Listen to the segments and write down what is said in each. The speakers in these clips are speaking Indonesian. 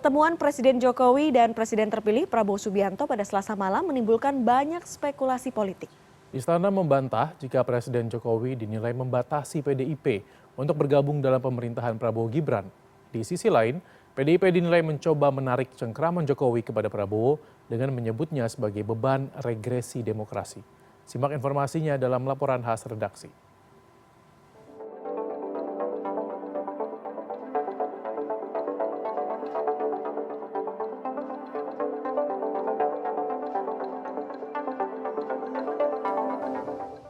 Pertemuan Presiden Jokowi dan Presiden terpilih Prabowo Subianto pada Selasa malam menimbulkan banyak spekulasi politik. Istana membantah jika Presiden Jokowi dinilai membatasi PDIP untuk bergabung dalam pemerintahan Prabowo Gibran. Di sisi lain, PDIP dinilai mencoba menarik cengkraman Jokowi kepada Prabowo dengan menyebutnya sebagai beban regresi demokrasi. Simak informasinya dalam laporan khas redaksi.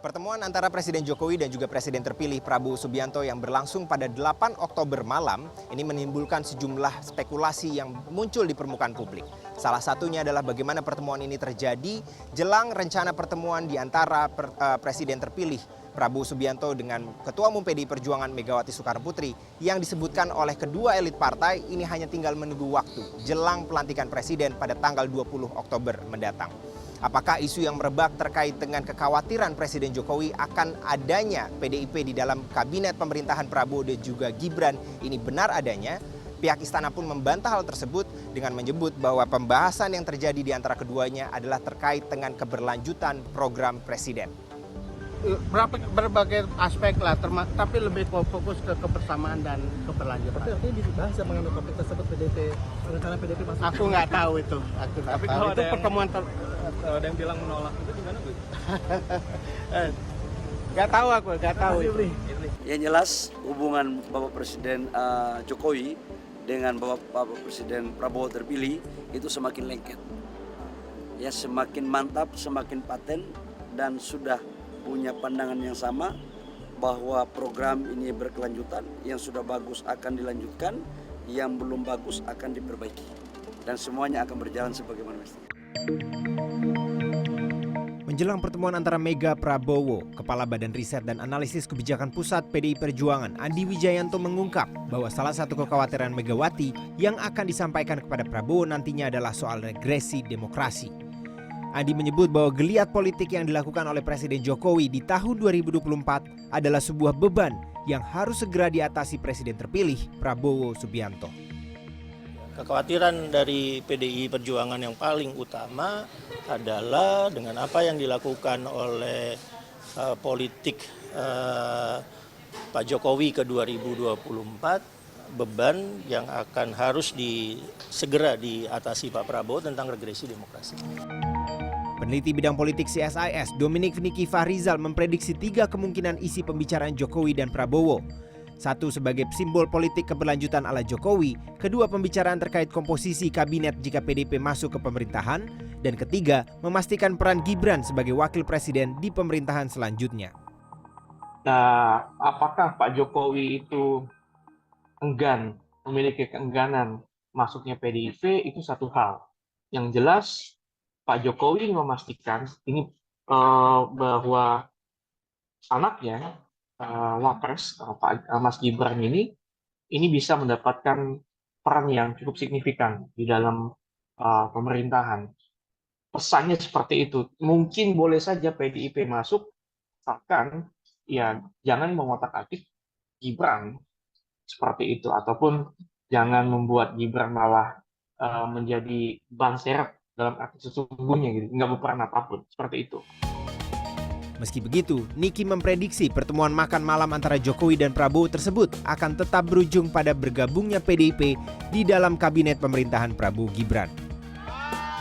Pertemuan antara Presiden Jokowi dan juga Presiden terpilih Prabowo Subianto yang berlangsung pada 8 Oktober malam ini menimbulkan sejumlah spekulasi yang muncul di permukaan publik. Salah satunya adalah bagaimana pertemuan ini terjadi jelang rencana pertemuan di antara Presiden terpilih Prabowo Subianto dengan Ketua Umum PDI Perjuangan Megawati Soekarnoputri yang disebutkan oleh kedua elit partai ini hanya tinggal menunggu waktu jelang pelantikan Presiden pada tanggal 20 Oktober mendatang. Apakah isu yang merebak terkait dengan kekhawatiran Presiden Jokowi akan adanya PDIP di dalam kabinet pemerintahan Prabowo dan juga Gibran ini benar adanya? Pihak istana pun membantah hal tersebut dengan menyebut bahwa pembahasan yang terjadi di antara keduanya adalah terkait dengan keberlanjutan program Presiden. Berbagai aspek lah, tapi lebih fokus ke kebersamaan dan keberlanjutan. Tapi artinya dibahas ya mengenai topik tersebut rencana PDIP masuk. Aku nggak tahu itu. Tapi kalau itu pertemuan ada yang bilang menolak itu gimana, Bu? Nggak tahu aku, nggak tahu. Yang jelas hubungan Bapak Presiden Jokowi dengan Bapak Presiden Prabowo terpilih itu semakin lengket. Ya, semakin mantap, semakin paten dan sudah punya pandangan yang sama bahwa program ini berkelanjutan, yang sudah bagus akan dilanjutkan, yang belum bagus akan diperbaiki. Dan semuanya akan berjalan sebagaimana mestinya. Menjelang pertemuan antara Mega Prabowo, Kepala Badan Riset dan Analisis Kebijakan Pusat PDI Perjuangan Andi Wijayanto mengungkap bahwa salah satu kekhawatiran Megawati yang akan disampaikan kepada Prabowo nantinya adalah soal regresi demokrasi. Andi menyebut bahwa geliat politik yang dilakukan oleh Presiden Jokowi di tahun 2024 adalah sebuah beban yang harus segera diatasi Presiden terpilih Prabowo Subianto. Kekhawatiran dari PDI Perjuangan yang paling utama adalah dengan apa yang dilakukan oleh politik Pak Jokowi ke 2024, beban yang akan harus segera diatasi Pak Prabowo tentang regresi demokrasi. Peneliti bidang politik CSIS Dominic Niki Fahrizal memprediksi 3 kemungkinan isi pembicaraan Jokowi dan Prabowo. 1 sebagai simbol politik keberlanjutan ala Jokowi, 2 pembicaraan terkait komposisi kabinet jika PDIP masuk ke pemerintahan, dan 3 memastikan peran Gibran sebagai wakil presiden di pemerintahan selanjutnya. Nah, apakah Pak Jokowi itu enggan, memiliki keengganan masuknya PDIP, itu satu hal. Yang jelas Pak Jokowi memastikan ini bahwa anaknya Wapres Pak Mas Gibran ini bisa mendapatkan peran yang cukup signifikan di dalam pemerintahan. Pesannya seperti itu. Mungkin boleh saja PDIP masuk, asalkan ya jangan mengotak-atik Gibran seperti itu, ataupun jangan membuat Gibran malah menjadi ban serep dalam arti sesungguhnya gitu, nggak berperan apapun, seperti itu. Meski begitu, Niki memprediksi pertemuan makan malam antara Jokowi dan Prabowo tersebut akan tetap berujung pada bergabungnya PDIP di dalam kabinet pemerintahan Prabowo Gibran.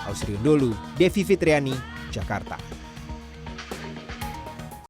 Ausriun Dholu, Devi Fitriani, Jakarta.